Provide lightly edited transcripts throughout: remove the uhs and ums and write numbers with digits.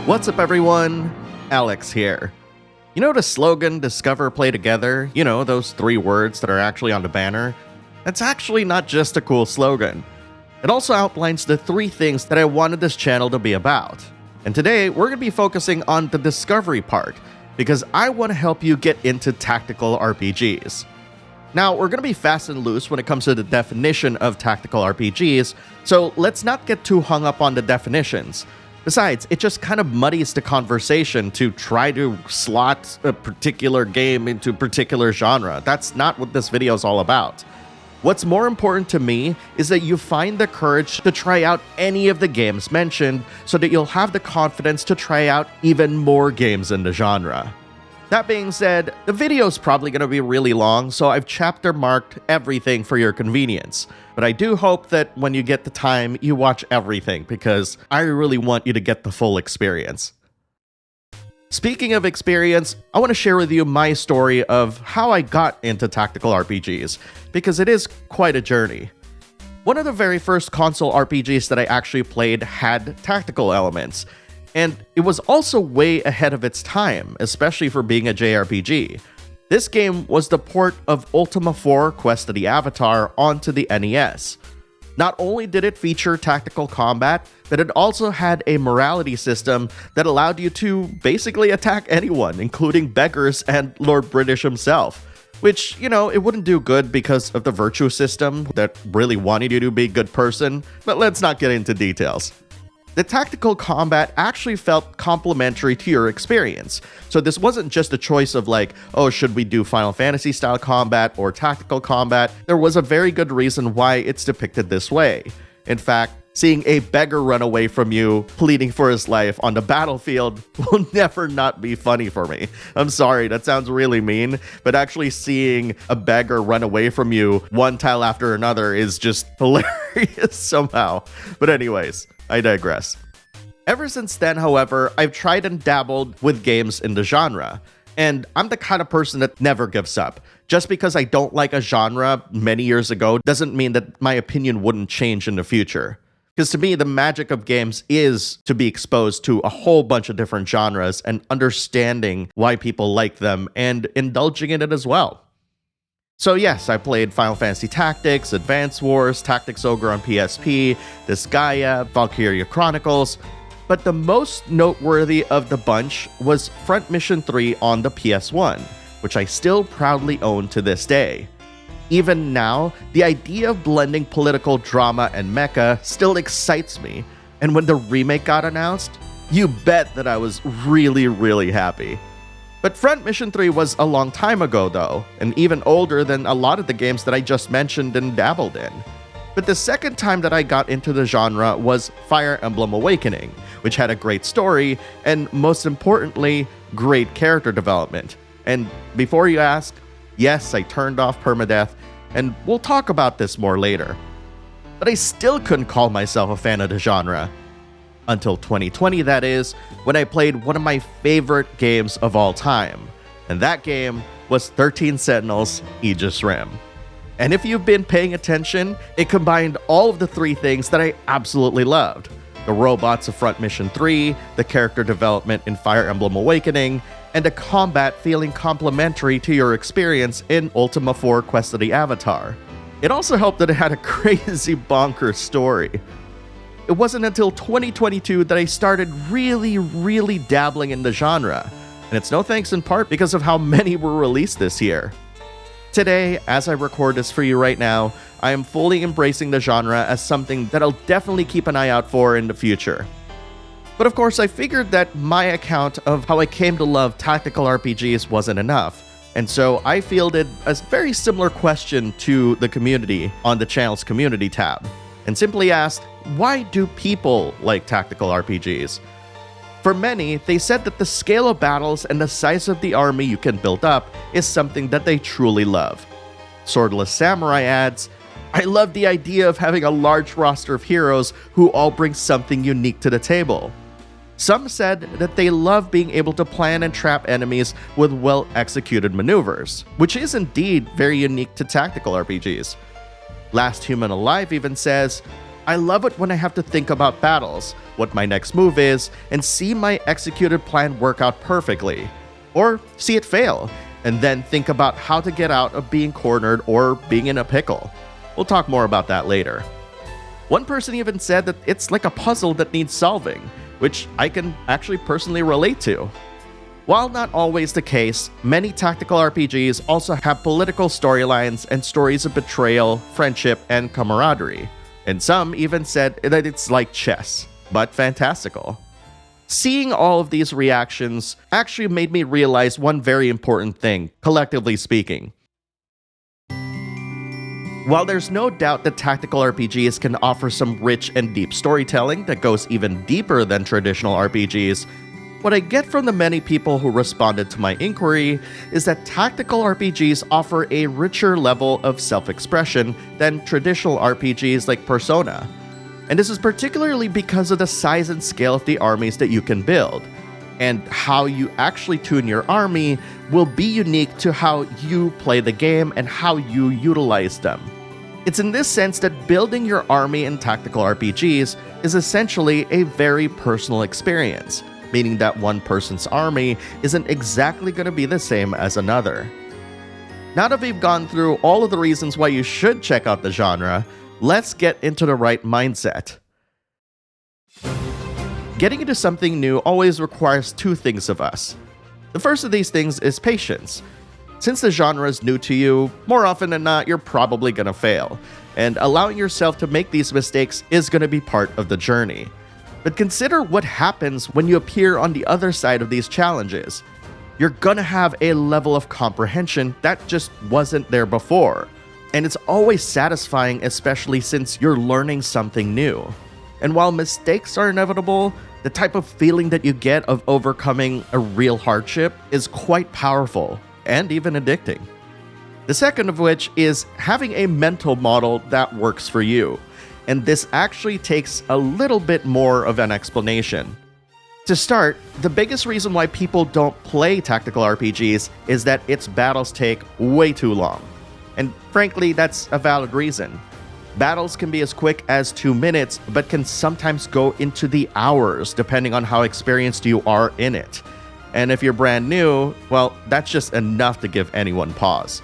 What's up everyone? Alex here. You know the slogan, Discover, Play Together? You know, those 3 words that are actually on the banner? That's actually not just a cool slogan. It also outlines the 3 things that I wanted this channel to be about. And today, we're going to be focusing on the discovery part, because I want to help you get into tactical RPGs. Now, we're going to be fast and loose when it comes to the definition of tactical RPGs, so let's not get too hung up on the definitions. Besides, it just kind of muddies the conversation to try to slot a particular game into a particular genre. That's not what this video is all about. What's more important to me is that you find the courage to try out any of the games mentioned so that you'll have the confidence to try out even more games in the genre. That being said, the video is probably going to be really long, so I've chapter marked everything for your convenience. But I do hope that when you get the time, you watch everything, because I really want you to get the full experience. Speaking of experience, I want to share with you my story of how I got into tactical RPGs, because it is quite a journey. One of the very first console RPGs that I actually played had tactical elements, and it was also way ahead of its time, especially for being a JRPG. This game was the port of Ultima 4 Quest of the Avatar onto the NES. Not only did it feature tactical combat, but it also had a morality system that allowed you to basically attack anyone, including beggars and Lord British himself. Which, you know, it wouldn't do good because of the virtue system that really wanted you to be a good person, but let's not get into details. The tactical combat actually felt complementary to your experience. So this wasn't just a choice of like, oh, should we do Final Fantasy style combat or tactical combat? There was a very good reason why it's depicted this way. In fact, seeing a beggar run away from you, pleading for his life on the battlefield will never not be funny for me. I'm sorry, that sounds really mean, but actually seeing a beggar run away from you one tile after another is just hilarious somehow. But anyways, I digress. Ever since then, however, I've tried and dabbled with games in the genre, and I'm the kind of person that never gives up. Just because I don't like a genre many years ago doesn't mean that my opinion wouldn't change in the future. Because to me, the magic of games is to be exposed to a whole bunch of different genres and understanding why people like them and indulging in it as well. So yes, I played Final Fantasy Tactics, Advance Wars, Tactics Ogre on PSP, Disgaea, Valkyria Chronicles, but the most noteworthy of the bunch was Front Mission 3 on the PS1, which I still proudly own to this day. Even now, the idea of blending political drama and mecha still excites me, and when the remake got announced, you bet that I was really happy. But Front Mission 3 was a long time ago though, and even older than a lot of the games that I just mentioned and dabbled in. But the second time that I got into the genre was Fire Emblem Awakening, which had a great story, and most importantly, great character development. And before you ask, yes, I turned off permadeath, and we'll talk about this more later. But I still couldn't call myself a fan of the genre. Until 2020, that is, when I played one of my favorite games of all time. And that game was 13 Sentinels Aegis Rim. And if you've been paying attention, it combined all of the 3 things that I absolutely loved. The robots of Front Mission 3, the character development in Fire Emblem Awakening, and the combat feeling complementary to your experience in Ultima 4 Quest of the Avatar. It also helped that it had a crazy bonkers story. It wasn't until 2022 that I started really dabbling in the genre, and it's no thanks in part because of how many were released this year. Today, as I record this for you right now, I am fully embracing the genre as something that I'll definitely keep an eye out for in the future. But of course, I figured that my account of how I came to love tactical RPGs wasn't enough, and so I fielded a very similar question to the community on the channel's community tab, and simply asked, why do people like tactical RPGs? For many, they said that the scale of battles and the size of the army you can build up is something that they truly love. Swordless Samurai adds, I love the idea of having a large roster of heroes who all bring something unique to the table. Some said that they love being able to plan and trap enemies with well-executed maneuvers, which is indeed very unique to tactical RPGs. Last Human Alive even says, I love it when I have to think about battles, what my next move is, and see my executed plan work out perfectly. Or see it fail, and then think about how to get out of being cornered or being in a pickle. We'll talk more about that later. One person even said that it's like a puzzle that needs solving, which I can actually personally relate to. While not always the case, many tactical RPGs also have political storylines and stories of betrayal, friendship, and camaraderie. And some even said that it's like chess, but fantastical. Seeing all of these reactions actually made me realize one very important thing, collectively speaking. While there's no doubt that tactical RPGs can offer some rich and deep storytelling that goes even deeper than traditional RPGs, what I get from the many people who responded to my inquiry is that tactical RPGs offer a richer level of self-expression than traditional RPGs like Persona. And this is particularly because of the size and scale of the armies that you can build. And how you actually tune your army will be unique to how you play the game and how you utilize them. It's in this sense that building your army in tactical RPGs is essentially a very personal experience, meaning that one person's army isn't exactly going to be the same as another. Now that we've gone through all of the reasons why you should check out the genre, let's get into the right mindset. Getting into something new always requires two things of us. The first of these things is patience. Since the genre is new to you, more often than not, you're probably gonna fail, and allowing yourself to make these mistakes is gonna be part of the journey. But consider what happens when you appear on the other side of these challenges. You're gonna have a level of comprehension that just wasn't there before, and it's always satisfying, especially since you're learning something new. And while mistakes are inevitable, the type of feeling that you get of overcoming a real hardship is quite powerful and even addicting. The second of which is having a mental model that works for you. And this actually takes a little bit more of an explanation. To start, the biggest reason why people don't play tactical RPGs is that its battles take way too long. And frankly, that's a valid reason. Battles can be as quick as 2 minutes, but can sometimes go into the hours depending on how experienced you are in it. And if you're brand new, well, that's just enough to give anyone pause.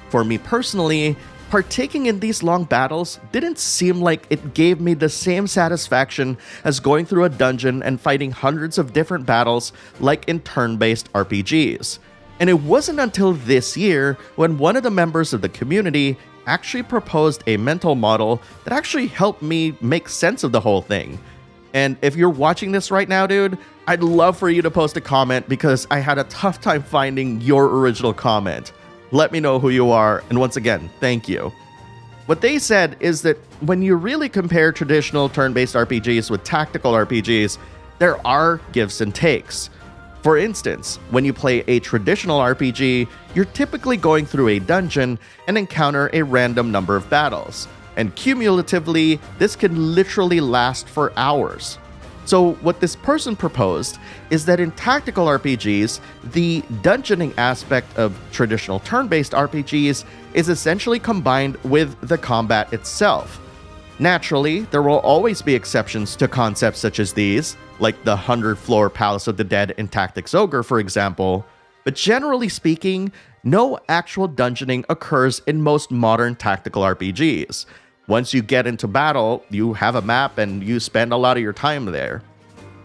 For me personally, partaking in these long battles didn't seem like it gave me the same satisfaction as going through a dungeon and fighting hundreds of different battles like in turn-based RPGs. And it wasn't until this year when one of the members of the community actually proposed a mental model that actually helped me make sense of the whole thing. And if you're watching this right now, dude, I'd love for you to post a comment because I had a tough time finding your original comment. Let me know who you are, and once again, thank you. What they said is that when you really compare traditional turn-based RPGs with tactical RPGs, there are gives and takes. For instance, when you play a traditional RPG, you're typically going through a dungeon and encounter a random number of battles, and cumulatively, this can literally last for hours. So what this person proposed is that in tactical RPGs, the dungeoning aspect of traditional turn-based RPGs is essentially combined with the combat itself. Naturally, there will always be exceptions to concepts such as these, like the 100-floor Palace of the Dead in Tactics Ogre, for example, but generally speaking, no actual dungeoning occurs in most modern tactical RPGs. Once you get into battle, you have a map and you spend a lot of your time there.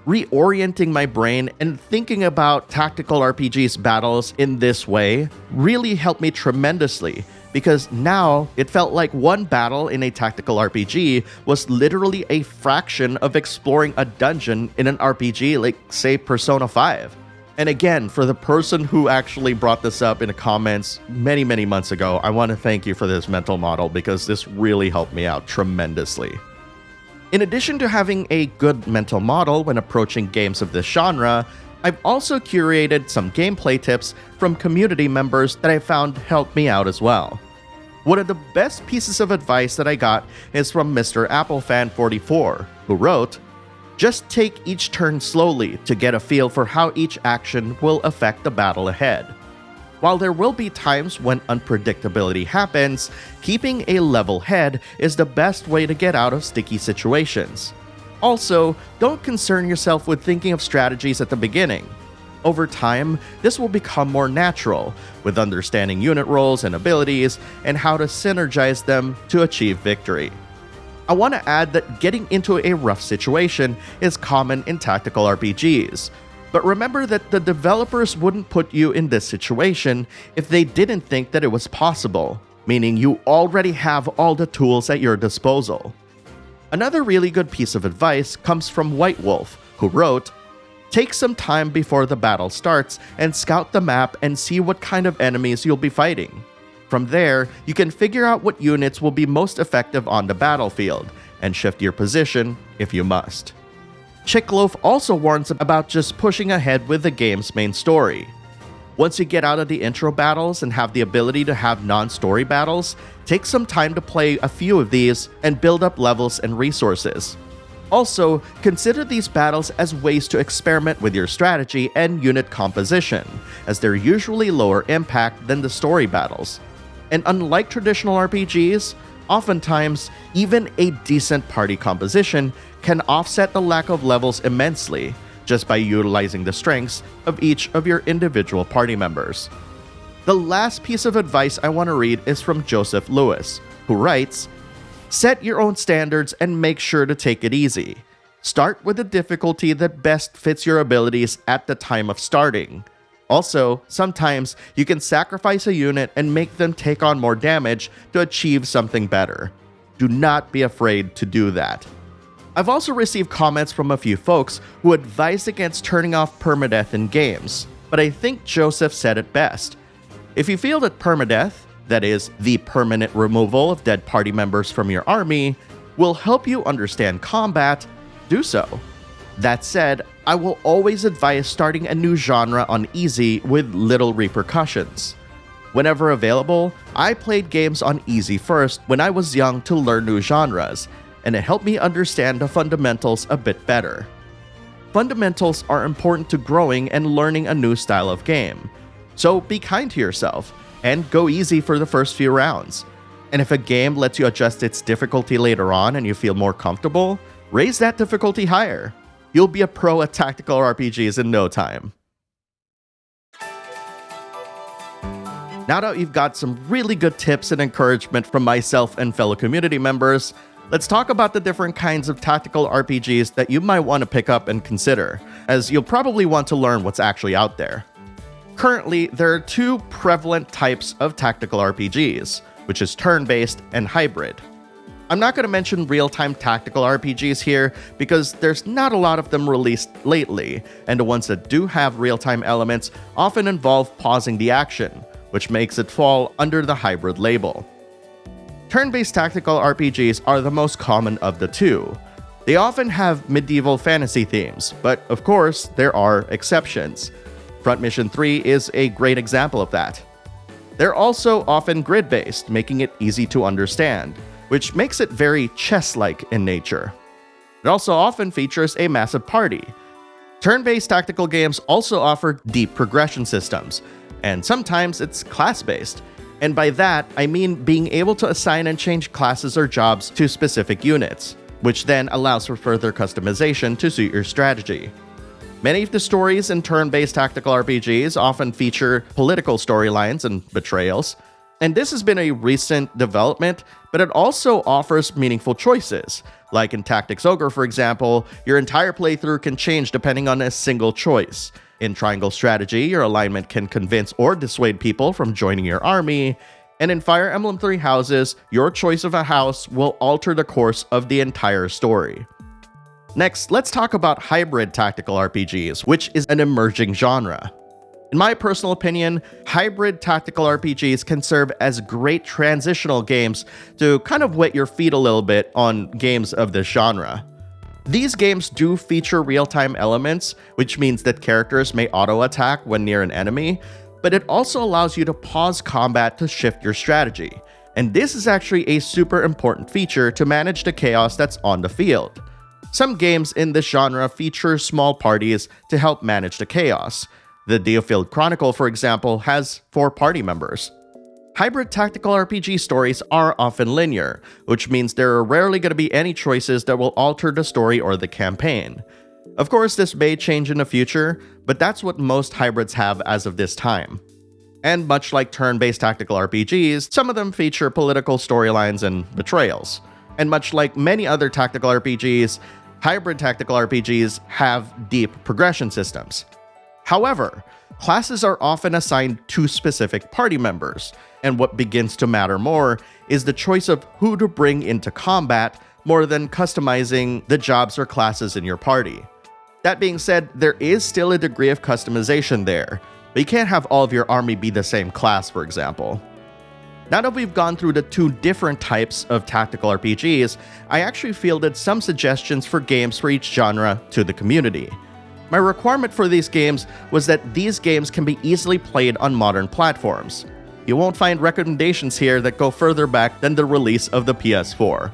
Reorienting my brain and thinking about tactical RPGs battles in this way really helped me tremendously, because now it felt like one battle in a tactical RPG was literally a fraction of exploring a dungeon in an RPG like, say, Persona 5. And again, for the person who actually brought this up in the comments many, many months ago, I want to thank you for this mental model because this really helped me out tremendously. In addition to having a good mental model when approaching games of this genre, I've also curated some gameplay tips from community members that I found helped me out as well. One of the best pieces of advice that I got is from Mr. Applefan44, who wrote, "Just take each turn slowly to get a feel for how each action will affect the battle ahead." While there will be times when unpredictability happens, keeping a level head is the best way to get out of sticky situations. Also, don't concern yourself with thinking of strategies at the beginning. Over time, this will become more natural, with understanding unit roles and abilities, and how to synergize them to achieve victory. I want to add that getting into a rough situation is common in tactical RPGs, but remember that the developers wouldn't put you in this situation if they didn't think that it was possible, meaning you already have all the tools at your disposal. Another really good piece of advice comes from White Wolf, who wrote, "Take some time before the battle starts and scout the map and see what kind of enemies you'll be fighting. From there, you can figure out what units will be most effective on the battlefield, and shift your position if you must." Chickloaf also warns about just pushing ahead with the game's main story. Once you get out of the intro battles and have the ability to have non-story battles, take some time to play a few of these and build up levels and resources. Also, consider these battles as ways to experiment with your strategy and unit composition, as they're usually lower impact than the story battles. And unlike traditional RPGs, oftentimes, even a decent party composition can offset the lack of levels immensely, just by utilizing the strengths of each of your individual party members. The last piece of advice I want to read is from Joseph Lewis, who writes, "Set your own standards and make sure to take it easy. Start with the difficulty that best fits your abilities at the time of starting. Also, sometimes you can sacrifice a unit and make them take on more damage to achieve something better. Do not be afraid to do that." I've also received comments from a few folks who advised against turning off permadeath in games, but I think Joseph said it best. If you feel that permadeath, that is, the permanent removal of dead party members from your army, will help you understand combat, do so. That said, I will always advise starting a new genre on easy with little repercussions. Whenever available, I played games on easy first when I was young to learn new genres, and it helped me understand the fundamentals a bit better. Fundamentals are important to growing and learning a new style of game, so be kind to yourself and go easy for the first few rounds. And if a game lets you adjust its difficulty later on and you feel more comfortable, raise that difficulty higher. You'll be a pro at tactical RPGs in no time. Now that you've got some really good tips and encouragement from myself and fellow community members, let's talk about the different kinds of tactical RPGs that you might want to pick up and consider, as you'll probably want to learn what's actually out there. Currently, there are two prevalent types of tactical RPGs, which is turn-based and hybrid. I'm not going to mention real-time tactical RPGs here because there's not a lot of them released lately, and the ones that do have real-time elements often involve pausing the action, which makes it fall under the hybrid label. Turn-based tactical RPGs are the most common of the two. They often have medieval fantasy themes, but of course, there are exceptions. Front Mission 3 is a great example of that. They're also often grid-based, making it easy to understand, which makes it very chess-like in nature. It also often features a massive party. Turn-based tactical games also offer deep progression systems, and sometimes it's class-based. And by that, I mean being able to assign and change classes or jobs to specific units, which then allows for further customization to suit your strategy. Many of the stories in turn-based tactical RPGs often feature political storylines and betrayals, and this has been a recent development, but it also offers meaningful choices. Like in Tactics Ogre, for example, your entire playthrough can change depending on a single choice. In Triangle Strategy, your alignment can convince or dissuade people from joining your army, and in Fire Emblem Three Houses, your choice of a house will alter the course of the entire story. Next, let's talk about hybrid tactical RPGs, which is an emerging genre. In my personal opinion, hybrid tactical RPGs can serve as great transitional games to kind of wet your feet a little bit on games of this genre. These games do feature real-time elements, which means that characters may auto-attack when near an enemy, but it also allows you to pause combat to shift your strategy. And this is actually a super important feature to manage the chaos that's on the field. Some games in this genre feature small parties to help manage the chaos. The DioField Chronicle, for example, has 4 party members. Hybrid tactical RPG stories are often linear, which means there are rarely going to be any choices that will alter the story or the campaign. Of course, this may change in the future, but that's what most hybrids have as of this time. And much like turn-based tactical RPGs, some of them feature political storylines and betrayals. And much like many other tactical RPGs, hybrid tactical RPGs have deep progression systems. However, classes are often assigned to specific party members, and what begins to matter more is the choice of who to bring into combat more than customizing the jobs or classes in your party. That being said, there is still a degree of customization there, but you can't have all of your army be the same class, for example. Now that we've gone through the 2 different types of tactical RPGs, I actually fielded some suggestions for games for each genre to the community. My requirement for these games was that these games can be easily played on modern platforms. You won't find recommendations here that go further back than the release of the PS4.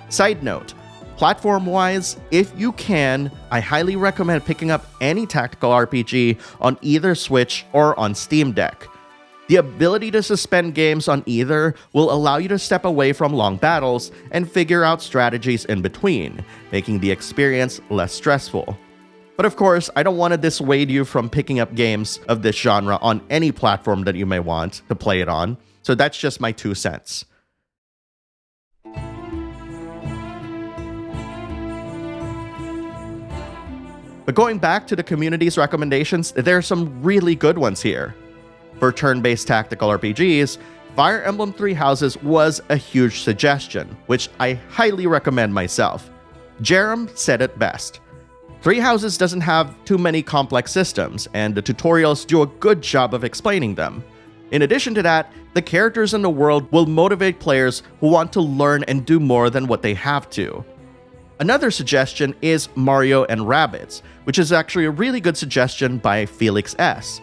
Side note, platform-wise, if you can, I highly recommend picking up any tactical RPG on either Switch or on Steam Deck. The ability to suspend games on either will allow you to step away from long battles and figure out strategies in between, making the experience less stressful. But of course, I don't want to dissuade you from picking up games of this genre on any platform that you may want to play it on, so that's just my 2 cents. But going back to the community's recommendations, there are some really good ones here. For turn-based tactical RPGs, Fire Emblem Three Houses was a huge suggestion, which I highly recommend myself. Jerem said it best. Three Houses doesn't have too many complex systems, and the tutorials do a good job of explaining them. In addition to that, the characters in the world will motivate players who want to learn and do more than what they have to. Another suggestion is Mario and Rabbids, which is actually a really good suggestion by Felix S.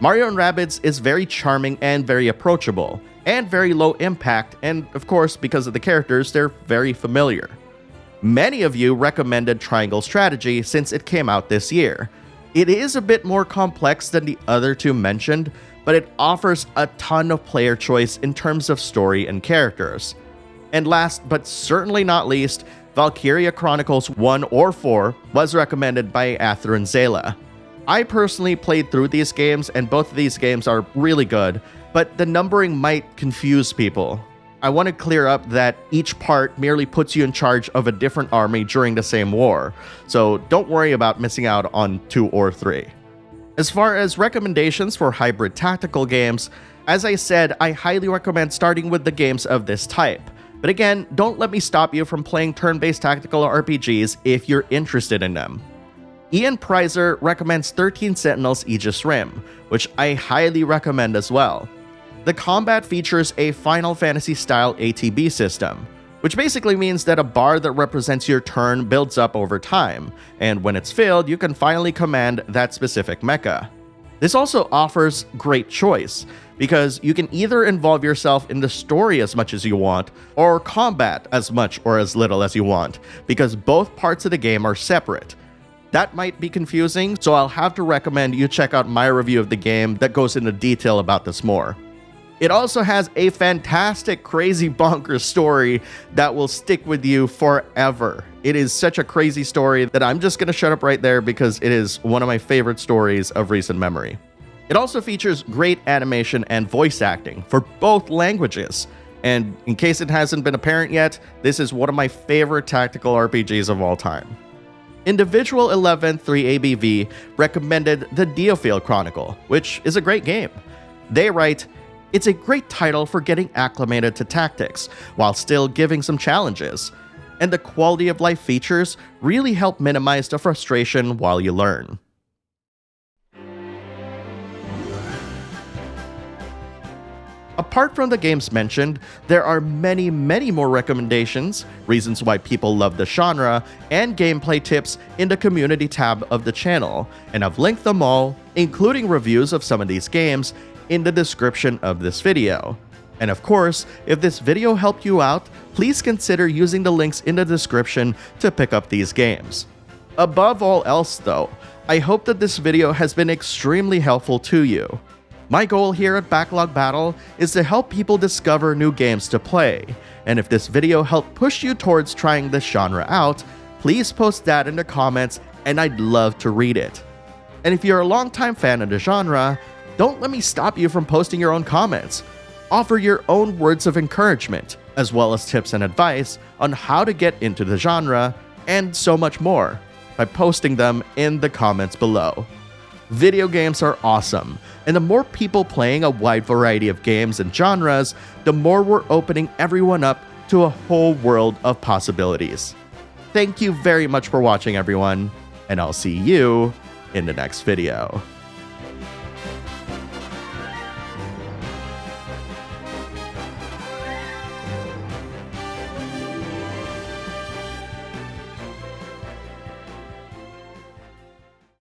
Mario and Rabbids is very charming and very approachable, and very low impact, and of course, because of the characters, they're very familiar. Many of you recommended Triangle Strategy since it came out this year. It is a bit more complex than the other 2 mentioned, but it offers a ton of player choice in terms of story and characters. And last but certainly not least, Valkyria Chronicles 1 or 4 was recommended by Ather and Zayla. I personally played through these games, and both of these games are really good, but the numbering might confuse people. I want to clear up that each part merely puts you in charge of a different army during the same war, so don't worry about missing out on 2 or 3. As far as recommendations for hybrid tactical games, as I said, I highly recommend starting with the games of this type. But again, don't let me stop you from playing turn-based tactical RPGs if you're interested in them. Ian Prizer recommends 13 Sentinels Aegis Rim, which I highly recommend as well. The combat features a Final Fantasy-style ATB system, which basically means that a bar that represents your turn builds up over time, and when it's filled, you can finally command that specific mecha. This also offers great choice, because you can either involve yourself in the story as much as you want, or combat as much or as little as you want, because both parts of the game are separate. That might be confusing, so I'll have to recommend you check out my review of the game that goes into detail about this more. It also has a fantastic, crazy, bonkers story that will stick with you forever. It is such a crazy story that I'm just going to shut up right there because it is one of my favorite stories of recent memory. It also features great animation and voice acting for both languages. And in case it hasn't been apparent yet, this is one of my favorite tactical RPGs of all time. Individual 11-3ABV recommended the DioField Chronicle, which is a great game. They write, "It's a great title for getting acclimated to tactics, while still giving some challenges. And the quality of life features really help minimize the frustration while you learn." Apart from the games mentioned, there are many more recommendations, reasons why people love the genre, and gameplay tips in the community tab of the channel, and I've linked them all, including reviews of some of these games, in the description of this video. And of course, if this video helped you out, please consider using the links in the description to pick up these games. Above all else though, I hope that this video has been extremely helpful to you. My goal here at Backlog Battle is to help people discover new games to play, and if this video helped push you towards trying this genre out, please post that in the comments and I'd love to read it. And if you're a longtime fan of the genre, don't let me stop you from posting your own comments. Offer your own words of encouragement, as well as tips and advice on how to get into the genre, and so much more, by posting them in the comments below. Video games are awesome, and the more people playing a wide variety of games and genres, the more we're opening everyone up to a whole world of possibilities. Thank you very much for watching, everyone, and I'll see you in the next video.